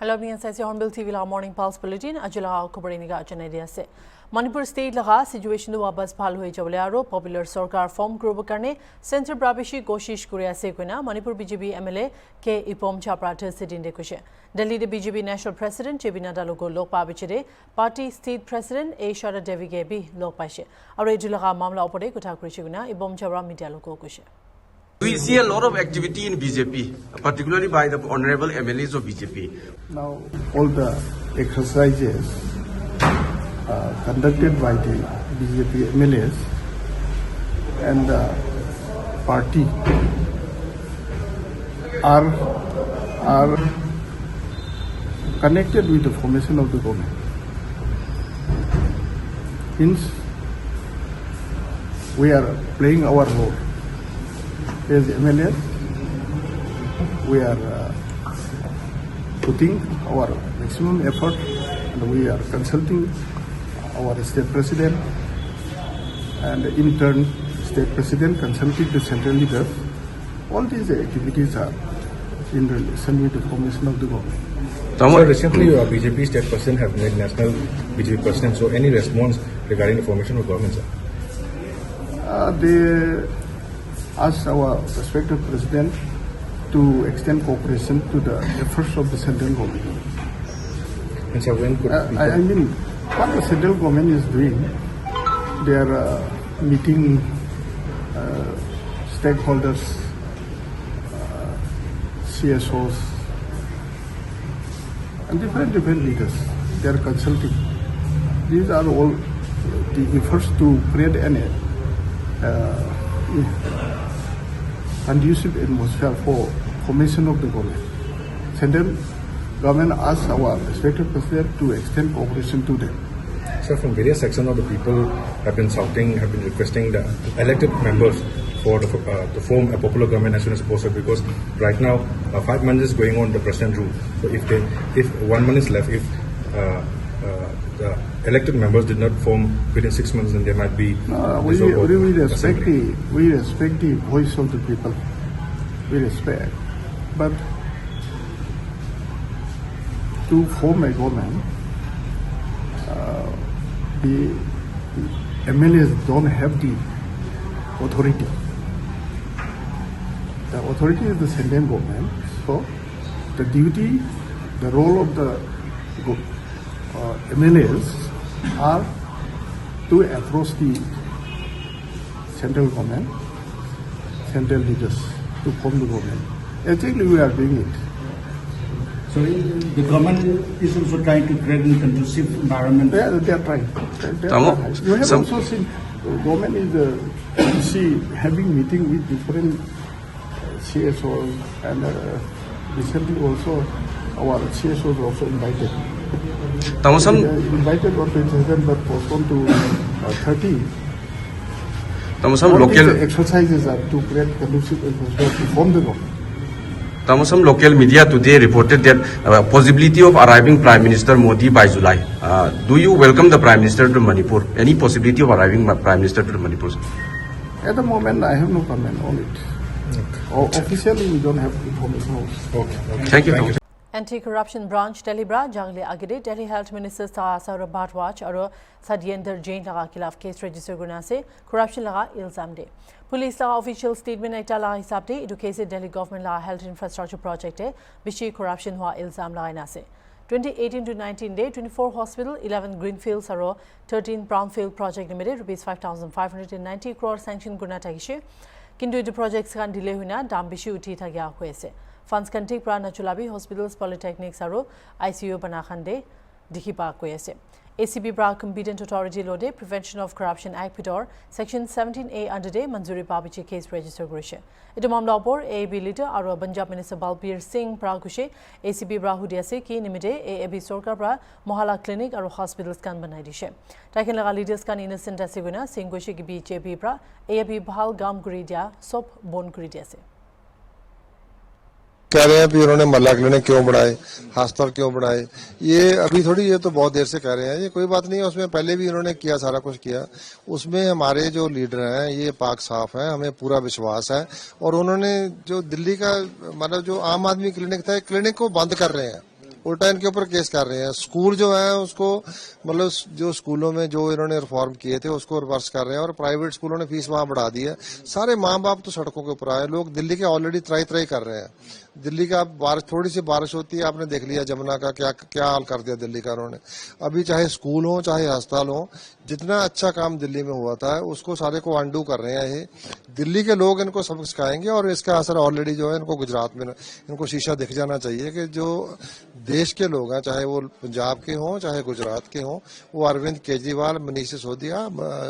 Hello, me and Hornbill TV la Morning Pulse Bulletin. Ajula Kubariniga Janadiya se. Manipur State laga situation du wabas phal hoye jable aro popular sarkar form group karne center brabishi koshish kuriya se kuna Manipur BJP MLA ke Ipom Chapratha sitting de kushe. Delhi de BJP National President JB Nadda logo lok pabichire party state president A Shara Devi ke bhi lok paise. Aro ejula ga mamla opore kutha kurishi kuna Ipom Chapra media logo kushe. We see a lot of activity in BJP, particularly by the honorable MLAs of BJP. Now, all the exercises conducted by the BJP MLAs and the party are connected with the formation of the government. Hence, we are playing our role. As MLAs, we are putting our maximum effort and we are consulting our state president and in turn state president consulting the central leaders. All these activities are in relation with the formation of the government. So recently BJP state president have made national BJP president, so any response regarding the formation of government, sir? They asked our respected president to extend cooperation to the efforts of the central government. And so when could I mean, what the central government is doing, they are meeting stakeholders, CSOs, and different leaders. They are consulting. These are all the efforts to create an conducive atmosphere for formation of the government. Central government asked our respected president to extend cooperation to them. So from various sections of the people have been shouting, have been requesting the elected members to form a popular government as soon as possible, because right now 5 months is going on the president rule. So if 1 month is left, if the elected members did not form within 6 months, then there might be. We respect the voice of the people. We respect, but to form a government, the MLAs don't have the authority. The authority is the central government. So the duty, the role of the MLAs are to approach the central government, central leaders to form the government. Actually, we are doing it. So the government is also trying to create a conducive environment. They are trying. You have also seen the government is having meeting with different CSOs, and recently also our CSOs also invited. Invited on 27th but postponed to 30. All these exercises are to create conducive atmosphere to form the government. Some local media today reported that possibility of arriving Prime Minister Modi by July. Do you welcome the Prime Minister to Manipur? Any possibility of arriving Prime Minister to Manipur? At the moment, I have no comment on it. Okay. Officially, we don't have information. Okay. Thank you. Anti-corruption branch Delhi Bra Jangle Agade Delhi Health Minister Saura Bhatwach और Sadyender Jain लगा खिलाफ case register गुना से corruption लगा इल्जाम दे police लगा official statement एक लगा हिसाब दे इधर केस Delhi government लगा health infrastructure project है विशेष corruption हुआ इल्जाम लगाना से 2018 to 19 day 24 hospital 11 greenfields और 13 brownfield project निमित्त rupees 5,590 crore sanction गुना ताकिशे किंतु इधर projects का delay हुआ दाम विशेष उठी था गया हुए से funds can take pra nachulabi hospitals polytechnics aro ICU banakhande dikhipa koyase ACB bra competent authority lode prevention of corruption act pitor section 17A under de manzuri pabichi case register gorise etu mamla opor AAB leader aro Punjab minister Balbir Singh pra kushe ACB bra hudiase ki nimite AAB sarkar pra mohala clinic aro hospitals kan banai dishe taken laga leaders kan innocent asiguna Singh kushe ki BJP pra AAB bahal gam guridia sop bon guridiase कह रहे हैं कि उन्होंने मल्ला clinic क्यों बढ़ाए, hospital क्यों बढ़ाए, ये अभी थोड़ी, ये तो बहुत देर से कह रहे हैं, ये कोई बात नहीं है, उसमें पहले भी उन्होंने किया, सारा कुछ किया, उसमें हमारे जो लीडर हैं ये पाक साफ हैं, हमें पूरा विश्वास है। और उन्होंने जो दिल्ली का मतलब जो आम आदमी क्लिनिक था, क्लिनिक को बंद कर रहे हैं, उल्टा इनके ऊपर केस कर रहे हैं। स्कूल जो है उसको मतलब जो स्कूलों में जो इन्होंने रिफॉर्म किए थे उसको रिवर्स कर रहे हैं और प्राइवेट स्कूलों ने फीस वहां बढ़ा दी है। सारे माँ बाप तो सड़कों के ऊपर आए, लोग दिल्ली के ऑलरेडी त्राई कर रहे हैं। दिल्ली का बारिश, थोड़ी सी बारिश होती है, आपने देख लिया जमुना का क्या हाल कर दिया दिल्ली का उन्होंने। अभी चाहे स्कूल हो चाहे अस्पताल हो, जितना अच्छा काम दिल्ली में हुआ था उसको सारे को अंडू कर रहे हैं। ये दिल्ली के लोग इनको सबक सिखाएंगे और इसका असर ऑलरेडी जो है इनको गुजरात में इनको शीशा दिख जाना चाहिए कि जो देश के लोग हैं, चाहे वो पंजाब के हों चाहे गुजरात के हों, वो अरविंद केजरीवाल, मनीष सिसोदिया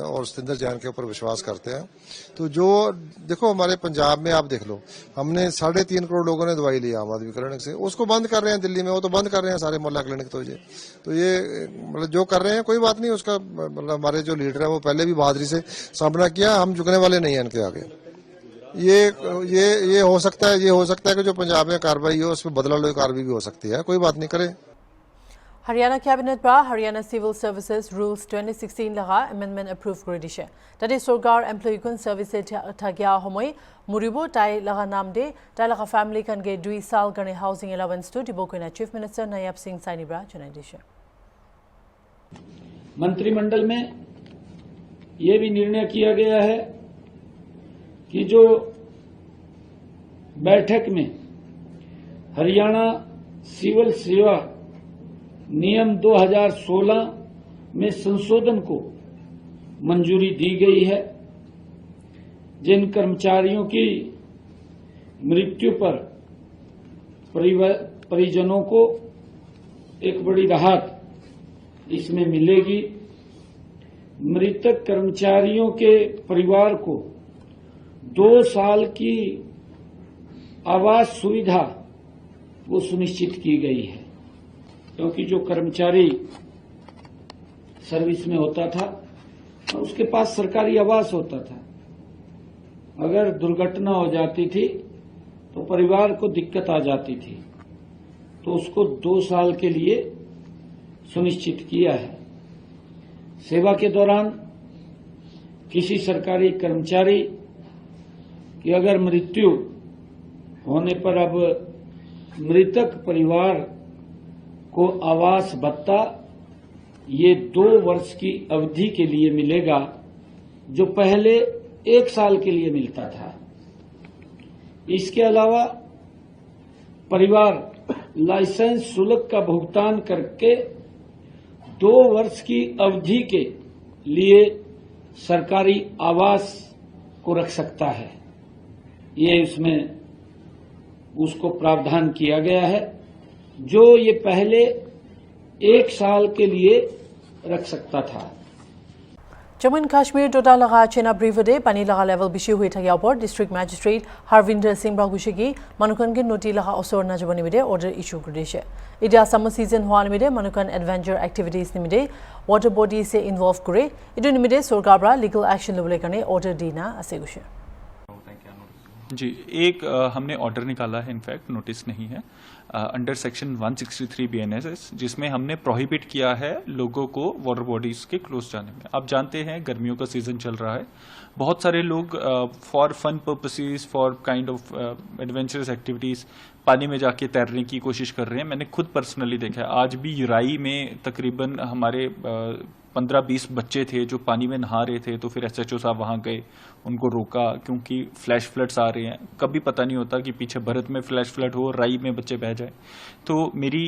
और सतिंदर जैन के ऊपर विश्वास करते हैं। तो जो देखो हमारे पंजाब में आप देख लो, हमने 3.5 करोड़ लोगों ने दवाई ली आम आदमी क्लिनिक से, उसको बंद कर रहे हैं दिल्ली में, वो तो बंद कर रहे हैं सारे मोहल्ला क्लिनिक। तो ये मतलब जो कर रहे हैं कोई बात नहीं, उसका मतलब हमारे जो लीडर है वो पहले भी बहादुरी से सामना किया, हम झुकने वाले नहीं है इनके आगे। ये हो सकता है कि जो पंजाब में कार्रवाई हो उसमें बदला लो कार्रवाई भी हो सकती है, कोई बात नहीं करे। हरियाणा कैबिनेट पर हरियाणा सिविल सर्विसेज रूल्स 2016 लगा एमेंडमेंट एप्रूव कर दिसे। ताते सरकार एम्प्लॉयीकुन सर्विस थागिया समय मुरिबो ताई लगा नाम दे ताई लगा फैमिली कनगे 2 साल गने हाउसिंग अलाउंस तो दिबो कोना चीफ मिनिस्टर नायब सिंह साइनीब्रा जनाई दिसे। मंत्रिमंडल में ये भी निर्णय किया गया है कि जो बैठक में हरियाणा सिविल सेवा नियम 2016 में संशोधन को मंजूरी दी गई है, जिन कर्मचारियों की मृत्यु पर परिजनों को एक बड़ी राहत इसमें मिलेगी। मृतक कर्मचारियों के परिवार को 2 साल की आवास सुविधा वो सुनिश्चित की गई है, क्योंकि जो कर्मचारी सर्विस में होता था उसके पास सरकारी आवास होता था, अगर दुर्घटना हो जाती थी तो परिवार को दिक्कत आ जाती थी, तो उसको 2 साल के लिए सुनिश्चित किया है। सेवा के दौरान किसी सरकारी कर्मचारी की अगर मृत्यु होने पर अब मृतक परिवार को आवास भत्ता ये 2 वर्ष की अवधि के लिए मिलेगा, जो पहले 1 साल के लिए मिलता था। इसके अलावा परिवार लाइसेंस शुल्क का भुगतान करके 2 वर्ष की अवधि के लिए सरकारी आवास को रख सकता है। ये इसमें उसको प्रावधान किया गया है, जो ये पहले 1 साल के लिए रख सकता था। जम्मू एंड काश्मीर टोटा लगा चेना ब्रीवडे पानी लगा लेवल बिशी हुई था पर डिस्ट्रिक्ट मैजिस्ट्रेट हरविंदर सिंह ब्रागुशी की मनुकन के नोटी लगा असर नजब निमिदे ऑर्डर इशू कर दिसे। इडिया समर सीजन हुआ निमिदे मनुकन एडवेंचर एक्टिविटीज निमिदे वाटर बॉडी से इन्वॉल्व करे इदु निमिदे सरकार लीगल एक्शन लेवल करने ऑर्डर दीना असेगुशे। जी, एक हमने ऑर्डर निकाला है, इनफैक्ट नोटिस नहीं है, अंडर सेक्शन 163 BNSS, जिसमें हमने प्रोहिबिट किया है लोगों को वाटर बॉडीज के क्लोज जाने में। आप जानते हैं गर्मियों का सीजन चल रहा है, बहुत सारे लोग for fun purposes, for kind of adventurous activities पानी में जाके तैरने की कोशिश कर रहे हैं। मैंने खुद पर्सनली देखा है, आज भी यूराई में तकरीबन हमारे 15-20 बच्चे थे जो पानी में नहा रहे थे, तो फिर SHO साहब वहां गए, उनको रोका, क्योंकि फ्लैश फ्लड्स आ रहे हैं, कभी पता नहीं होता कि पीछे भारत में फ्लैश फ्लड हो, राई में बच्चे बह जाए। तो मेरी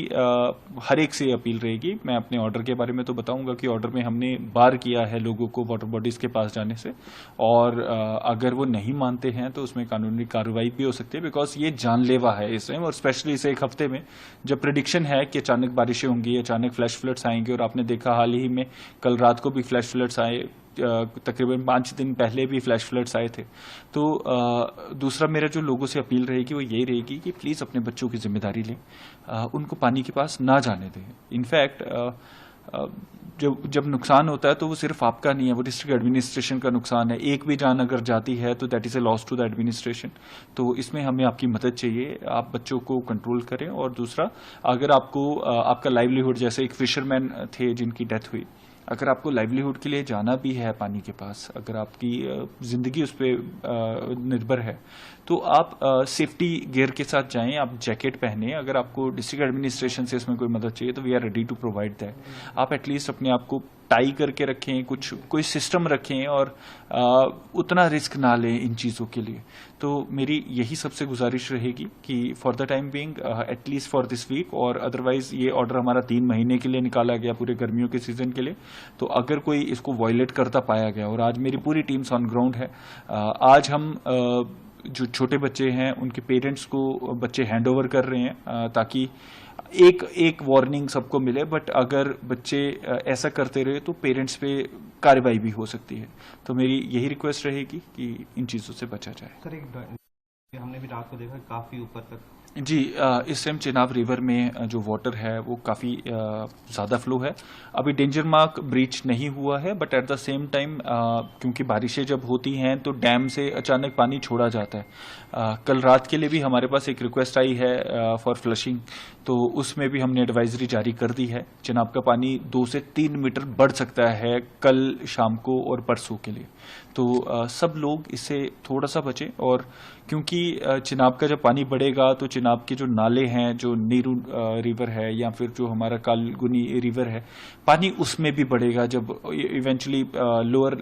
हर एक से अपील रहेगी, मैं अपने ऑर्डर के बारे में तो बताऊंगा कि ऑर्डर में हमने बार किया है लोगों को वाटर बॉडीज के पास जाने से, और अगर वो नहीं मानते हैं तो उसमें कानूनी कार्रवाई भी हो सकती है, बिकॉज ये जानलेवा है इस टाइम, और स्पेशली इस एक हफ्ते में जब प्रेडिक्शन है कि अचानक बारिशें होंगी, अचानक फ्लैश फ्लड्स आएंगे, और आपने देखा हाल ही में कल रात को भी फ्लैश फ्लड्स आए, तकरीबन 5 दिन पहले भी फ्लैश फ्लड्स आए थे। तो दूसरा मेरा जो लोगों से अपील रहेगी वो यही रहेगी कि प्लीज अपने बच्चों की जिम्मेदारी लें, उनको पानी के पास ना जाने दें। इनफैक्ट जब नुकसान होता है तो वो सिर्फ आपका नहीं है, वो डिस्ट्रिक्ट एडमिनिस्ट्रेशन का नुकसान है। एक भी जान अगर जाती है तो that is a loss to the administration. तो इसमें हमें आपकी मदद चाहिए, आप बच्चों को कंट्रोल करें। और दूसरा, अगर आपको आपका लाइवलीहुड, जैसे एक फिशरमैन थे जिनकी डेथ हुई, अगर आपको लाइवलीहुड के लिए जाना भी है पानी के पास, अगर आपकी जिंदगी उस पर निर्भर है, तो आप सेफ्टी गियर के साथ जाएं, आप जैकेट पहने। अगर आपको डिस्ट्रिक्ट एडमिनिस्ट्रेशन से इसमें कोई मदद चाहिए तो we are ready to provide that. आप एटलीस्ट अपने आप को टाई करके रखें, कोई सिस्टम रखें और उतना रिस्क ना लें इन चीज़ों के लिए। तो मेरी यही सबसे गुजारिश रहेगी कि for the time being at least for this week, और अदरवाइज ये ऑर्डर हमारा 3 महीने के लिए निकाला गया पूरे गर्मियों के सीजन के लिए। तो अगर कोई इसको वायलेट करता पाया गया, और आज मेरी पूरी टीम्स ऑन ग्राउंड है, आज हम जो छोटे बच्चे हैं उनके पेरेंट्स को बच्चे हैंड ओवर कर रहे हैं ताकि एक वार्निंग सबको मिले। बट अगर बच्चे ऐसा करते रहे तो पेरेंट्स पे कार्रवाई भी हो सकती है। तो मेरी यही रिक्वेस्ट रहेगी कि इन चीज़ों से बचा जाए। सर, एक हमने भी रात को देखा काफ़ी ऊपर तक जी, इस टाइम चिनाब रिवर में जो वाटर है वो काफ़ी ज़्यादा फ्लो है। अभी डेंजर मार्क ब्रीच नहीं हुआ है, but at the same time क्योंकि बारिशें जब होती हैं तो डैम से अचानक पानी छोड़ा जाता है। कल रात के लिए भी हमारे पास एक रिक्वेस्ट आई है फॉर फ्लशिंग, तो उसमें भी हमने एडवाइजरी जारी कर दी है। चिनाब का पानी 2 से 3 मीटर बढ़ सकता है कल शाम को और परसों के लिए। तो सब लोग इससे थोड़ा सा बचें, और क्योंकि चिनाब का जब पानी बढ़ेगा तो चिनाब के जो नाले हैं, जो नीरू रिवर है या फिर जो हमारा कालगुनी रिवर है, पानी उसमें भी बढ़ेगा। जब इवेंचुअली लोअर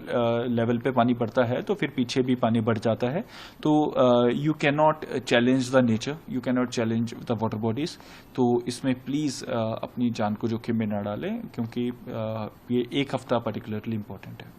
लेवल पे पानी बढ़ता है तो फिर पीछे भी पानी बढ़ जाता है। तो you can not challenge the nature, you can not challenge the water bodies. तो इसमें प्लीज अपनी जान को जोखिम में न डालें, क्योंकि ये एक हफ्ता पर्टिकुलरली इंपॉर्टेंट है।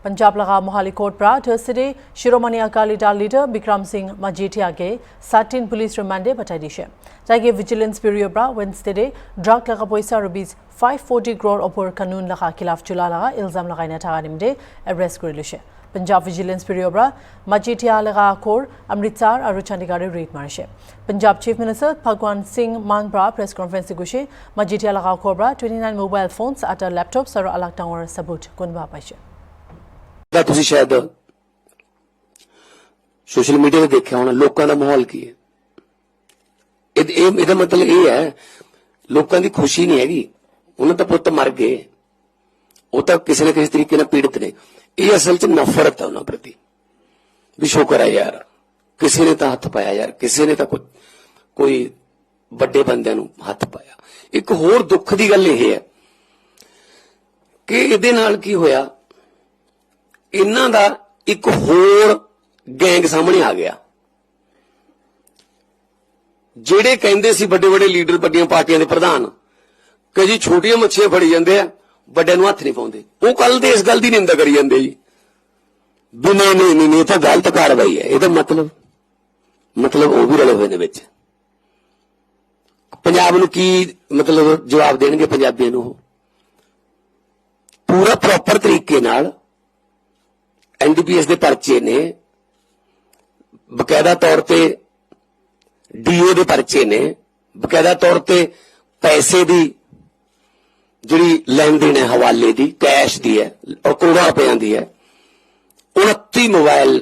पंजाब लगा मोहाली कोर्ट पर थर्सडे शिरोमणि अकाली दल लीडर बिक्रम सिंह मजीठिया के 13 पुलिस रिमांडे बताई दी है। ताकि विजिलेंस ब्यूरो पर वेंसडे ड्रग लगा पैसा रुपीज 540 करोड़ ओपर कानून लगा खिलाफ चुला लगा इल्जाम लगाई था निम्दे अरेस्ट कर लिया। पंजाब विजिलेंस ब्यूरो पर मजीठिया लगा कोर अमृतसर और चंडीगढ़ रेड मारे। पंजाब चीफ मिनिस्टर भगवंत सिंह मान पर प्रेस कॉन्फ्रेंस गुछे मजीठिया लगा कोर पर 29 मोबाइल फोन्स 8 लैपटॉप्स और अलग डांगर सबूत कुनबा पाइছে। ਤੁਸੀਂ ਸ਼ਾਇਦ ਸੋਸ਼ਲ ਮੀਡੀਆ ਤੇ ਦੇਖਿਆ ਹੋਣਾ ਲੋਕਾਂ ਦਾ ਮਾਹੌਲ ਕੀ ਹੈ। ਇਹਦਾ ਮਤਲਬ ਇਹ ਹੈ ਲੋਕਾਂ ਦੀ ਖੁਸ਼ੀ ਨਹੀਂ ਹੈਗੀ, ਉਹਨਾਂ ਦਾ ਪੁੱਤ ਮਰ ਗਏ, ਉਹ ਤਾਂ ਕਿਸੇ ਨਾ ਕਿਸੇ ਤਰੀਕੇ ਨਾਲ ਪੀੜਤ ਨੇ। ਇਹ ਅਸਲ 'ਚ ਨਫ਼ਰਤ ਹੈ ਉਹਨਾਂ ਪ੍ਰਤੀ, ਵੀ ਸ਼ੁਕਰ ਹੈ ਯਾਰ ਕਿਸੇ ਨੇ ਤਾਂ ਹੱਥ ਪਾਇਆ, ਯਾਰ ਕਿਸੇ ਨੇ ਤਾਂ ਕੋਈ ਵੱਡੇ ਬੰਦਿਆਂ ਨੂੰ ਹੱਥ ਪਾਇਆ। ਇੱਕ ਹੋਰ ਦੁੱਖ ਦੀ ਗੱਲ ਇਹ ਹੈ ਕਿ ਇਹਦੇ ਨਾਲ ਕੀ ਹੋਇਆ, ਇਹਨਾਂ ਦਾ ਇੱਕ ਹੋਰ ਗੈਂਗ ਸਾਹਮਣੇ ਆ ਗਿਆ। ਜਿਹੜੇ ਕਹਿੰਦੇ ਸੀ ਵੱਡੇ ਵੱਡੇ ਲੀਡਰ, ਵੱਡੀਆਂ ਪਾਰਟੀਆਂ ਦੇ ਪ੍ਰਧਾਨ, ਕਿ ਜੀ ਛੋਟੀਆਂ ਮੱਛੀਆਂ ਫੜੀ ਜਾਂਦੇ ਆ, ਵੱਡਿਆਂ ਨੂੰ ਹੱਥ ਨਹੀਂ ਪਾਉਂਦੇ, ਉਹ ਕੱਲ ਦੇ ਇਸ ਗੱਲ ਦੀ ਨਿੰਦਾ ਕਰੀ ਜਾਂਦੇ ਜੀ ਵੀ ਨਹੀਂ ਇਹ ਤਾਂ ਗਲਤ ਕਾਰਵਾਈ ਹੈ। ਇਹਦਾ ਮਤਲਬ ਉਹ ਵੀ ਰਲੇ ਹੋਏ ਨੇ ਵਿੱਚ। ਪੰਜਾਬ ਨੂੰ ਕੀ ਮਤਲਬ ਜਵਾਬ ਦੇਣਗੇ ਪੰਜਾਬੀਆਂ ਨੂੰ? ਪੂਰਾ ਪ੍ਰੋਪਰ ਤਰੀਕੇ ਨਾਲ एनडीपीएस ਦੇ ਪਰਚੇ ਨੇ, ਬਕਾਇਦਾ ਤੌਰ ਤੇ ਡੀਓ ਦੇ ਪਰਚੇ ਨੇ, ਬਕਾਇਦਾ ਤੌਰ ਤੇ ਪੈਸੇ ਦੀ ਜਿਹੜੀ ਲੈਣ ਦੇਣ ਹੈ, ਹਵਾਲੇ ਦੀ, ਕੈਸ਼ ਦੀ ਹੈ ਔਰ ਕਰੋੜਾਂ ਰੁਪਈਆਂ ਦੀ ਹੈ। 29 ਮੋਬਾਈਲ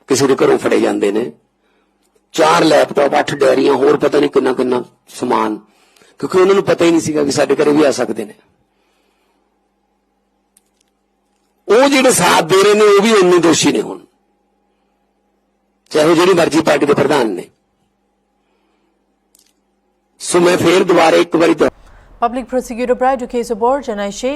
ਕਿਸੇ ਦੇ ਘਰੋਂ ਫੜੇ ਜਾਂਦੇ ਨੇ, 4 ਲੈਪਟਾਪ, 8 ਡੈਰੀਆਂ, ਹੋਰ ਪਤਾ ਨਹੀਂ ਕਿੰਨਾ ਸਮਾਨ, ਕਿਉਂਕਿ ਉਹਨਾਂ ਨੂੰ ਪਤਾ ਹੀ ਨਹੀਂ ਸੀਗਾ ਕਿ ਸਾਡੇ ਘਰੇ ਵੀ ਆ ਸਕਦੇ ਨੇ। ਉਹ ਜਿਹੜੇ ਸਾਥ ਦੇ ਰਹੇ ਨੇ ਉਹ ਵੀ ਉਨੇ ਦੋਸ਼ੀ ਨੇ ਹੁਣ, ਚਾਹੇ ਜਿਹੜੀ ਮਰਜ਼ੀ ਪਾਰਟੀ ਦੇ ਪ੍ਰਧਾਨ ਨੇ। ਸੋ ਮੈਂ ਫੇਰ ਦੁਬਾਰਾ ਇੱਕ ਵਾਰੀ पब्लिक प्रोसिक्यूटर प्राय केस बोर्ड जनाइशे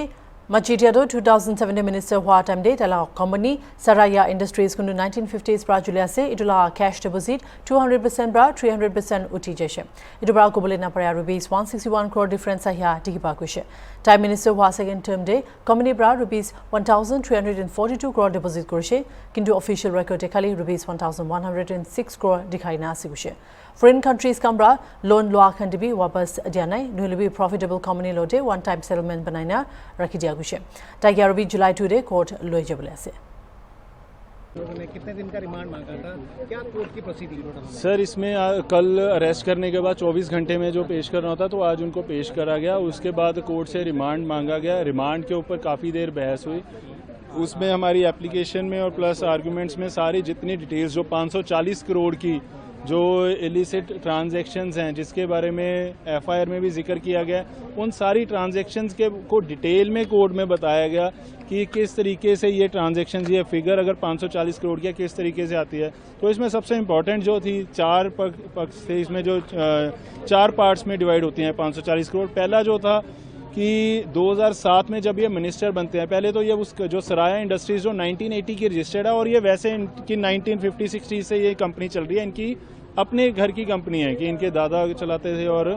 मजीठियादो 2017 मिनिस्टर हुआ टाइम दे तला कंपनी सराया इंडस्ट्रीज कुंडू 1950s प्रा जुलिया से इटुला कैश डिपॉजिट 200% प्रा 300% उठी जैसे इटुबरा को बोले ना पड़ा रुपीस 161 करोड़ डिफरेंस आया टिकपा कुछ टाइम मिनिस्टर हुआ सेकंड टर्म दे कंपनी प्रा रुपीस 1342 करोड़ डिपॉजिट करछे किंतु ऑफिशियल रिकॉर्ड खाली रुपीस 1106 करोड़ दिखाई ना सिकुछे फॉरेन कंट्रीज कमरा लोन लोआ खंडबी वापस दियानाय नुलबी प्रॉफिटेबल कंपनी लोटे वन टाइम सेटलमेंट बनाइना रखी दिया गुछे ताकि 11 जुलाई टुडे कोर्ट लोय जबले से। कितने दिन का रिमांड मांगा था, क्या कोर्ट की प्रोसीडिंग? सर इसमें कल अरेस्ट करने के बाद 24 घंटे में जो पेश करना होता तो आज उनको पेश करा गया। उसके बाद कोर्ट से रिमांड मांगा गया। रिमांड के ऊपर काफ़ी देर बहस हुई। उसमें हमारी एप्लीकेशन में और प्लस आर्गुमेंट्स में सारी जितनी डिटेल्स जो 540 करोड़ की जो इलिसिट ट्रांजैक्शंस हैं जिसके बारे में एफआईआर में भी जिक्र किया गया, उन सारी ट्रांजैक्शंस के को डिटेल में कोर्ट में बताया गया कि किस तरीके से ये ट्रांजैक्शंस, ये फिगर अगर 540 करोड़ की किस तरीके से आती है। तो इसमें सबसे इम्पॉर्टेंट जो थी 4 पक्ष थे, इसमें जो 4 पार्ट्स में डिवाइड होती हैं 540 करोड़। पहला जो था कि 2007 में जब ये मिनिस्टर बनते हैं, पहले तो ये उसका जो सराया इंडस्ट्रीज जो 1980 की रजिस्टर्ड है और ये वैसे इनकी 1950-60 से ये कंपनी चल रही है, इनकी अपने घर की कंपनी है कि इनके दादा चलाते थे और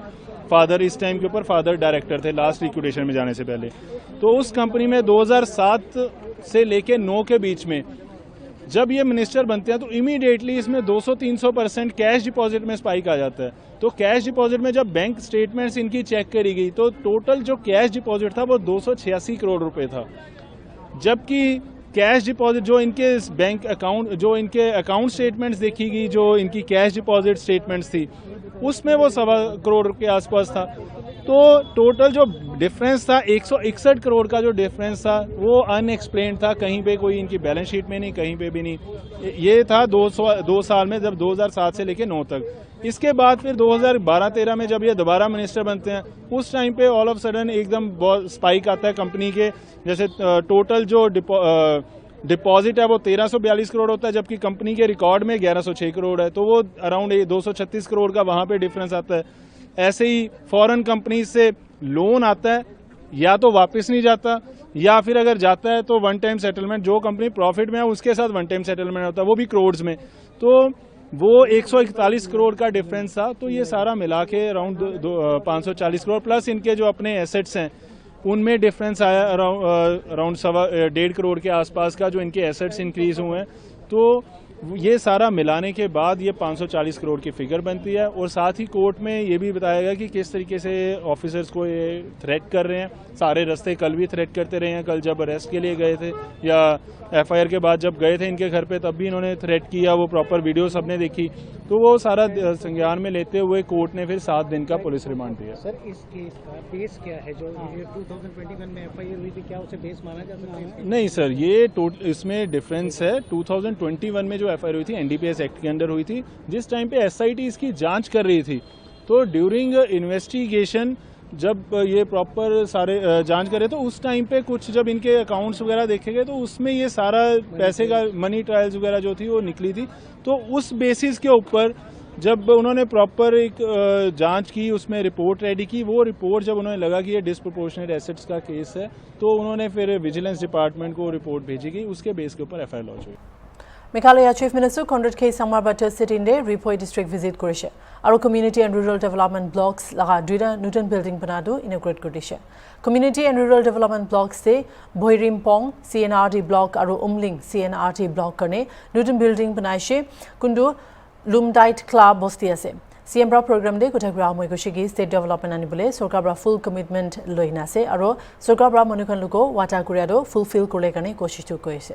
फादर इस टाइम के ऊपर फादर डायरेक्टर थे लास्ट लिक्विडेशन में जाने से पहले। तो उस कंपनी में 2007 से लेके 9 के बीच में जब ये मिनिस्टर बनते हैं तो इमीडिएटली इसमें 200-300% कैश डिपॉजिट में स्पाइक आ जाता है। तो कैश डिपॉजिट में जब बैंक स्टेटमेंट्स इनकी चेक करी गई तो टोटल जो कैश डिपॉजिट था वो 286 करोड़ रुपए था, जबकि कैश डिपॉजिट जो इनके बैंक अकाउंट, जो इनके अकाउंट स्टेटमेंट्स देखी गई, जो इनकी कैश डिपॉजिट स्टेटमेंट्स थी, उसमें वो 1.25 करोड़ के आसपास था। तो टोटल जो डिफरेंस था 161 करोड़ का जो डिफरेंस था वो अनएक्सप्लेन्ड था, कहीं पे कोई इनकी बैलेंस शीट में नहीं, कहीं पे भी नहीं। ये था 2 साल में, जब 2007 से लेके 9 तक। इसके बाद फिर 2012-13 में जब ये दोबारा मिनिस्टर बनते हैं, उस टाइम पे ऑल ऑफ सडन एकदम बहुत स्पाइक आता है कंपनी के। जैसे टोटल जो डिपॉजिट है वो 1342 करोड़ होता है, जबकि कंपनी के रिकॉर्ड में 1106 करोड़ है, तो वो अराउंड 236 करोड़ का वहां पे डिफरेंस आता है। ऐसे ही फॉरेन कंपनी से लोन आता है, या तो वापस नहीं जाता, या फिर अगर जाता है तो वन टाइम सेटलमेंट, जो कंपनी प्रॉफिट में है उसके साथ वन टाइम सेटलमेंट होता है, वो भी करोड़ में। तो वो 141 करोड़ का डिफरेंस था। तो ये सारा मिला के अराउंड 540 करोड़ प्लस इनके जो अपने एसेट्स हैं उनमें डिफरेंस आया अराउंड 1.5 करोड़ के आसपास का, जो इनके एसेट्स इंक्रीज हुए हैं। तो ये सारा मिलाने के बाद ये 540 करोड़ की फिगर बनती है। और साथ ही कोर्ट में ये भी बताया गया कि किस तरीके से ऑफिसर्स को ये थ्रेट कर रहे हैं। सारे रास्ते कल भी थ्रेट करते रहे हैं, कल जब अरेस्ट के लिए गए थे या एफआईआर के बाद जब गए थे इनके घर पे तब भी इन्होंने थ्रेट किया, वो प्रॉपर वीडियो सबने देखी। तो वो सारा संज्ञान में लेते हुए कोर्ट ने फिर 7 दिन का पुलिस रिमांड दिया। सर, इस केस का बेस क्या है? जो 2021 में एफआईआर हुई थी, क्या उसे बेस माना जा सकता है? नहीं सर, ये इसमें डिफरेंस है। 2021 में जो एफआईआर हुई थी एनडीपीएस एक्ट के अंडर हुई थी, जिस टाइम पे एसआईटी इसकी जांच कर रही थी, तो ड्यूरिंग इन्वेस्टिगेशन जब ये प्रॉपर सारे जांच करे तो उस टाइम पे कुछ जब इनके अकाउंट्स वगैरह देखे गए तो उसमें ये सारा पैसे का मनी ट्रायल्स वगैरह जो थी वो निकली थी। तो उस बेसिस के ऊपर जब उन्होंने प्रॉपर एक जांच की, उसमें रिपोर्ट रेडी की, वो रिपोर्ट जब उन्होंने लगा कि ये डिसप्रोपोर्शनेट एसेट्स का केस है तो उन्होंने फिर विजिलेंस डिपार्टमेंट को रिपोर्ट भेजी गई, उसके बेस के ऊपर एफआईआर लॉन्च हुई। Meghalaya Chief Minister Conrad K. Sangmar Bhatter sitting there Ripoi district visit korise aru community and rural development blocks laga duida nutun building banado inaugurate korise. Community and rural development blocks se Boirimpong CNRT block aru Umling CNRT block karne nutun building banaise kundu Lumdite club bosti ase. CM Bra program de Kotagra moi koshigi state development anibole sarkar bra full commitment loina ase aru sarkar bra manukan luko wata kuriado fulfill korle karne koshish tu koise.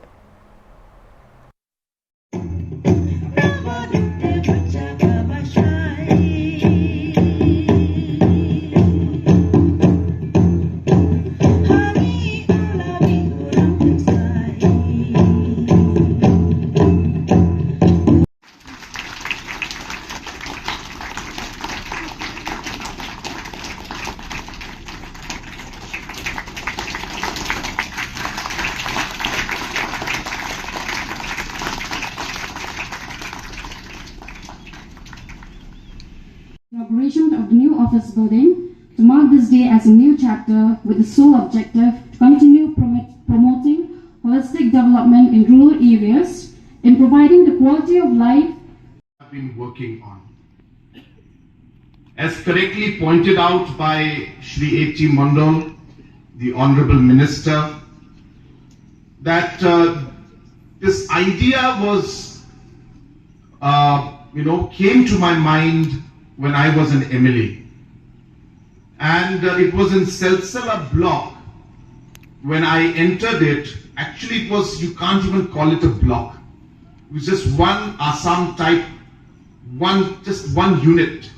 Inauguration of the new office building to mark this day as a new chapter with the sole objective to continue promoting holistic development in rural areas in providing the quality of life I've been working on. As correctly pointed out by Shri A.T. Mondal, the Honorable Minister, that this idea was, came to my mind when I was an MLA, and it was in Silsila block. When I entered it, actually it was, you can't even call it a block, it was just one Assam type, just one unit,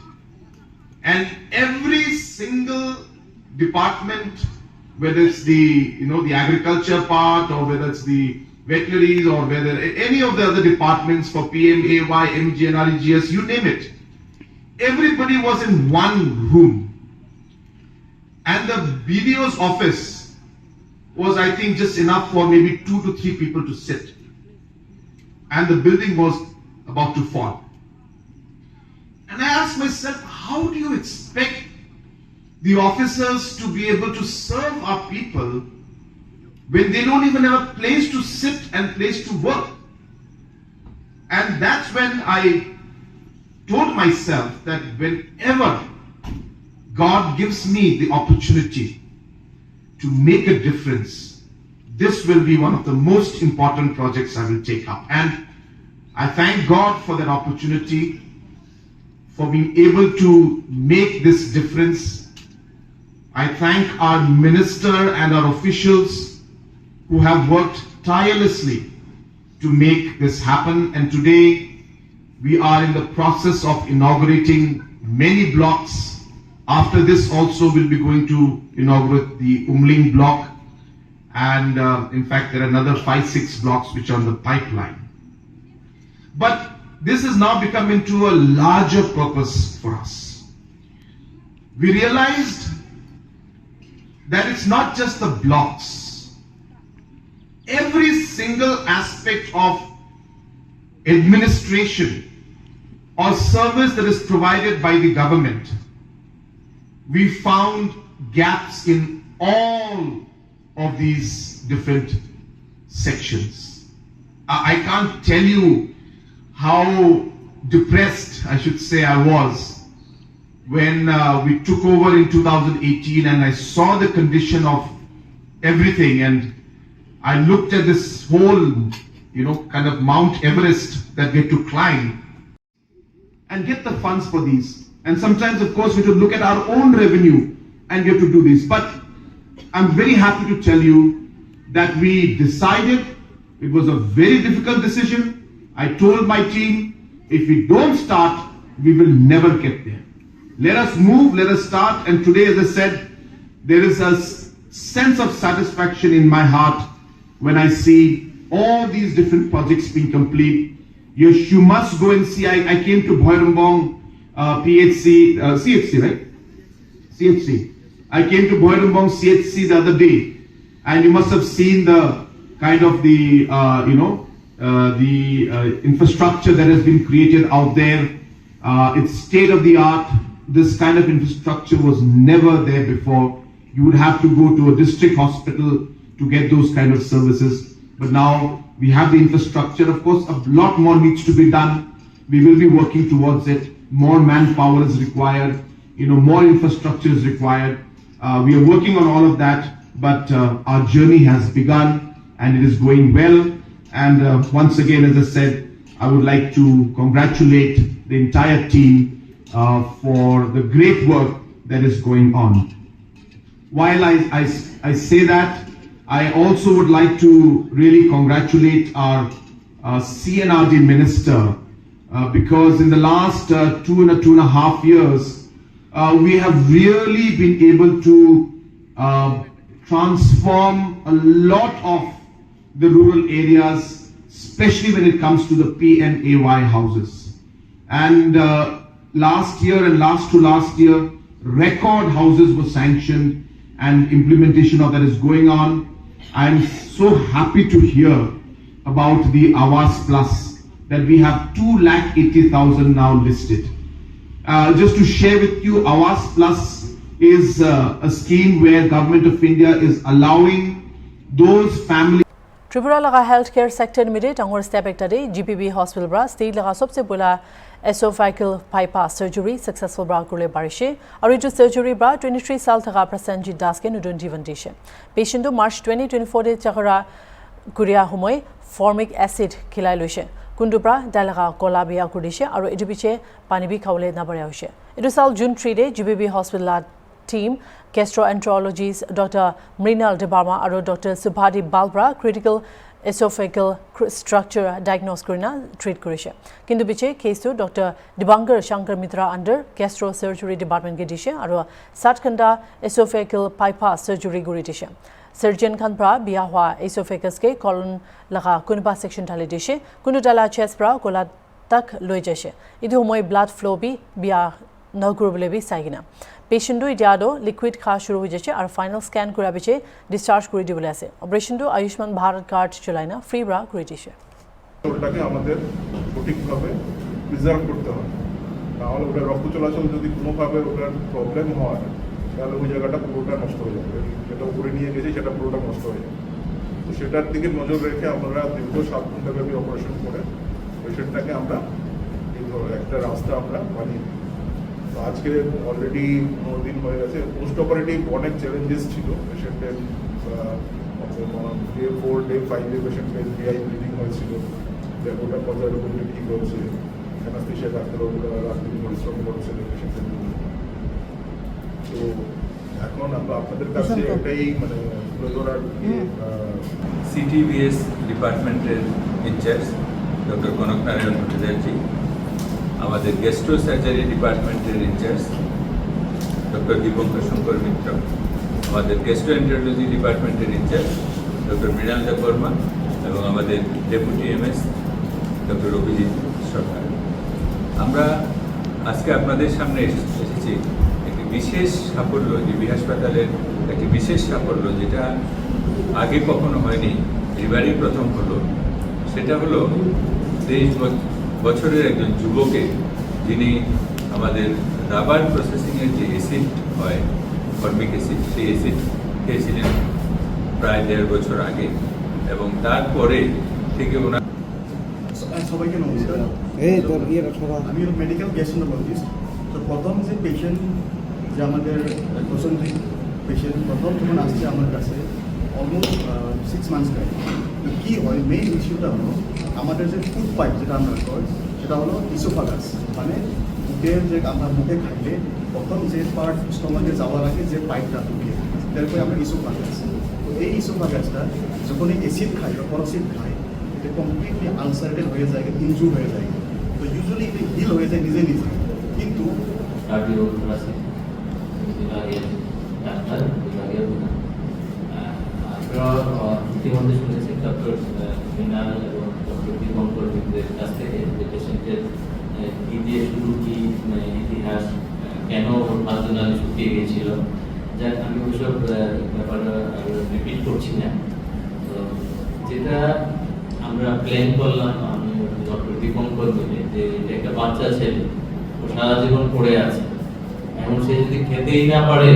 and every single department whether it's the the agriculture part, or whether it's the veterinaries, or whether any of the other departments for PMAY, MGNRE, GS, you name it. Everybody was in one room. And the BDO's office was, I think, just enough for maybe 2 to 3 people to sit. And the building was about to fall. And I asked myself, how do you expect the officers to be able to serve our people when they don't even have a place to sit and place to work? And that's when I told myself that whenever God gives me the opportunity to make a difference, this will be one of the most important projects I will take up. And I thank God for that opportunity, for being able to make this difference. I thank our minister and our officials who have worked tirelessly to make this happen. And today we are in the process of inaugurating many blocks. After this also we'll be going to inaugurate the Umling block, and in fact there are another 5-6 blocks which are on the pipeline. But this has now become into a larger purpose for us. We realized that it's not just the blocks. Every single aspect of administration or service that is provided by the government, we found gaps in all of these different sections. I can't tell you how depressed, I should say, I was when we took over in 2018 and I saw the condition of everything, and I looked at this whole, kind of Mount Everest that we had to climb and get the funds for these. And sometimes, of course, we have to look at our own revenue and we have to do this. But I'm very happy to tell you that we decided, it was a very difficult decision. I told my team, if we don't start, we will never get there. Let us move, let us start. And today, as I said, there is a sense of satisfaction in my heart when I see all these different projects being complete. Yes, you must go and see. I came to Bhoirambong CHC, right? CHC. I came to Bhoirambong CHC the other day, and you must have seen the kind of the infrastructure that has been created out there. It's state of the art. This kind of infrastructure was never there before. You would have to go to a district hospital to get those kind of services. But now we have the infrastructure. Of course, a lot more needs to be done. We will be working towards it. More manpower is required. More infrastructure is required. We are working on all of that, but our journey has begun and it is going well. And once again, as I said, I would like to congratulate the entire team for the great work that is going on. While I say that, I also would like to really congratulate our CNRD minister, because in the last 2.5 years, we have really been able to transform a lot of the rural areas, especially when it comes to the PMAY houses. And last year and last to last year, record houses were sanctioned and implementation of that is going on. I'm so happy to hear about the Awas Plus, that we have 280,000 now listed. Just to share with you, Awas Plus is a scheme where Government of India is allowing those families. Tripura laga healthcare sector में टांगोर step एक टरे GPB hospital बरा state लगा सबसे बोला esophageal bypass surgery successful बरा कुले बारिशे और ये जो surgery बरा 23 साल तक प्रसन्नजीत दास के नुडुन जीवन देशे patient तो March 2024 दे चकरा कुरिया हुमोई formic acid खिलाई लोशे कुंडुब्रा डालगा कोलाबिया कुडिशे और इधर पीछे पानी भी खावले ना बढ़िया होशे इधर साल June 3 they GPB hospital team gastroenterologist Dr. Mrinal Debarma and Dr. Subhadi Balbra critical oesophageal structure diagnose কৰি না ট্ৰিট কৰিছে কিন্তু পিছে কেছটো doctor Dibankar Shankar Mitra under gastro surgery ডিপাৰ্টমেণ্টকে দিছে আৰু 7 ঘণ্টা এছ'ফেগেল বাইপাছ চাৰ্জাৰী কৰি দিছে সার্জন খান প্রা বিয়া হওয়া এসোফেগাস के कॉलन लगा कुनबा सेक्शन ढाली दिशे कुनु डाला चेस्ट प्रा गोला तक लई जैसे इधर समय ब्लड फ्लो भी बिया नगुर बोले भी साइगिना पेशेंट दो इडियाडो लिक्विड खा शुरू हो जैसे और फाइनल स्कैन करा बिचे डिस्चार्ज করে দিবলে আছে অপারেশন দো আয়ুষ্মান ভারত কার্ড চলাইনা ফ্রি ব্রা করে দিছে ওটাকে আমাদের সঠিকভাবে প্রিজার্ভ করতে হবে তাহলে ওটা রক্ত চলাচল যদি কোনোভাবে ওটার প্রবলেম হয় তাহলে ওই জায়গাটা পুরোটা নষ্ট হয়ে যাবে যেটা উপরে নিয়ে গেছে সেটা পুরোটা নষ্ট হয়ে যাবে তো সেটার দিকে নজর রেখে আমরা দীর্ঘ 7 ঘন্টা ব্যাপী অপারেশন করে পেশেন্টটাকে আমরা একটা রাস্তা আমরা বানিয়ে তো আজকে অলরেডি 9 দিন হয়ে গেছে পোস্ট অপারেটিভ অনেক চ্যালেঞ্জেস ছিল পেশেন্টের ডে 4 ডে 5 পেশেন্টের ডিআই ব্লিডিং হয়েছিল ওটা পর্যায়ক্রমে ঠিক হচ্ছে অ্যানাস্থেশিয়া ডাক্তাররা রাত্রি পরিশ্রম করছে পেশেন্টের তো এখন আমরা আপনাদের কাছে এটাই মানে তুলে ধরার সিটিবিএস ডিপার্টমেন্টের ইনচার্জ ডক্টর কনক নারায়ণ ভট্টাচার্য আমাদের গেস্ট্রো সার্জারি ডিপার্টমেন্টের ইনচার্জ ডক্টর দীপঙ্কর শঙ্কর মিত্র আমাদের গ্যাস্ট্রোএন্টারোলজি ডিপার্টমেন্টের ইনচার্জ ডক্টর মৃণাল দেববর্মা এবং আমাদের ডেপুটি এমএস ডক্টর অভিজিৎ সরকার আমরা আজকে আপনাদের সামনে এসেছি একটি বিশেষ সাফল্য জিবি হাসপাতালের একটি বিশেষ সাফল্য যেটা আগে কখনো হয়নি এবারই প্রথম হলো সেটা হলো 23 বছরের একজন যুবকে যিনি আমাদের রাবার প্রসেসিংয়ের যে অ্যাসিড হয় ফর্মিক অ্যাসিড সেই অ্যাসিড খেয়েছিলেন প্রায় 1.5 বছর আগে এবং তারপরে থেকে ওনার সবাইকে নমস্কার আমি মেডিকেল গ্যাস্ট্রোএন্টারোলজিস্ট তো প্রথম যে পেশেন্ট যে আমাদের প্রসেনজিক পেশেন্ট প্রথম যখন আসছে আমার কাছে অলমোস্ট 6 মান্থস ব্যাক তো কী হয় মেইন ইস্যুটা হলো আমাদের যে ফুড পাইপ যেটা আমরা করি সেটা হলো ইসোফাগাস মানে মুখের যে আমরা মুখে খাইলে প্রথম যে পার্ট স্টমাকে যাওয়ার আগে যে পাইপটা ঢুকে তারপরে আমরা ইসোফাগাস তো এই ইসোফাগাসটা যখন এই অ্যাসিড খাই বা পরসিড খাই এটা কমপ্লিটলি আনসারেটেড হয়ে যায় ইনজুর হয়ে যায় তো ইউজুয়ালি এটা হিল হয়ে যায় নিজে নিজে কিন্তু ইতিমধ্যে শুনেছি ডক্টর মৃণাল এবং ডক্টর দীপঙ্কর মিত্রের কাছ থেকে যে পেশেন্টের কি দিয়ে শুরু কি ইতিহাস কেন মাঝনালি শুকিয়ে গিয়েছিল যাক আমি ওইসব ব্যাপারে রিপিট করছি না তো যেটা আমরা প্ল্যান করলাম আমি ডক্টর দীপঙ্কর মিলে যে একটা বাচ্চা ছেলে ও সারা জীবন পড়ে আছে এখন সে যদি খেতেই না পারে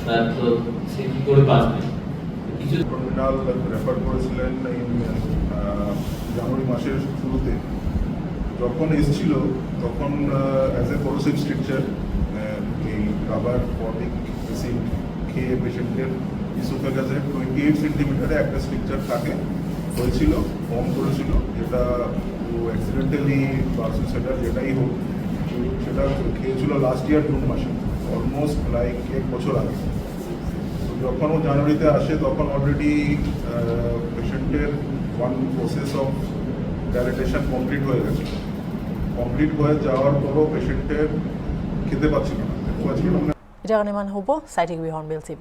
তার তো সে কি করে বাঁচবে কিছু টার্মিনাল রেফার করেছিলেন জানুয়ারি মাসের শুরুতে যখন এসেছিল তখন অ্যাজ এ কোরোসিভ স্ট্রাকচার এই রাবার ফর্মিক অ্যাসিড খেয়ে পেশেন্টের ইসোফেগাসে 28 সেন্টিমিটারে একটা স্ট্রাকচার থাকে হয়েছিল ফর্ম করেছিল যেটা ও অ্যাক্সিডেন্টালি বা সুইসাইডাল যেটাই হোক সেটা খেয়েছিল লাস্ট ইয়ার জুন মাসে অলমোস্ট লাইক 1 বছর আগে যখন ও জানুয়ারিতে আসে তখন অলরেডি পেশেন্টের ওয়ান প্রসেস অফ ডায়ালিটেশন কমপ্লিট হয়ে গেছে কমপ্লিট হয়ে যাওয়ার পরও পেশেন্টের খেতে পাচ্ছিল না এটা কারণে মান হব সাইটিক বি হর্নবিল টিভি